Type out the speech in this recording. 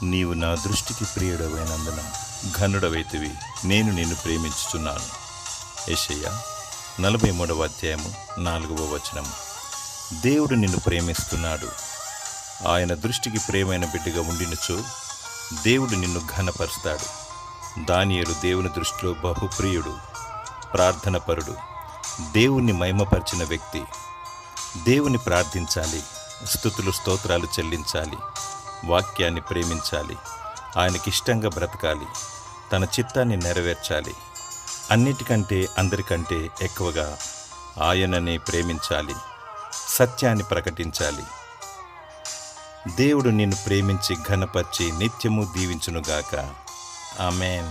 నీవు నా దృష్టికి ప్రియుడవైనందున ఘనుడవైతివి, నేను నిన్ను ప్రేమించుచున్నాను. యెషయా 43వ అధ్యాయము 4వ వచనము. దేవుడు నిన్ను ప్రేమిస్తున్నాడు. ఆయన దృష్టికి ప్రేమైన బిడ్డగా ఉండినచో దేవుడు నిన్ను ఘనపరుస్తాడు. దానియేలు దేవుని దృష్టిలో బహుప్రియుడు, ప్రార్థనపరుడు, దేవుణ్ణి మహిమపరిచిన వ్యక్తి. దేవుని ప్రార్థించాలి, స్తుతులు స్తోత్రాలు చెల్లించాలి, వాక్యాన్ని ప్రేమించాలి, ఆయనకిష్టంగా బ్రతకాలి, తన చిత్తాన్ని నెరవేర్చాలి. అన్నిటికంటే అందరికంటే ఎక్కువగా ఆయననే ప్రేమించాలి, సత్యాన్ని ప్రకటించాలి. దేవుడు నిన్ను ప్రేమించి ఘనపరిచి నిత్యము దీవించునుగాక. ఆమేన్.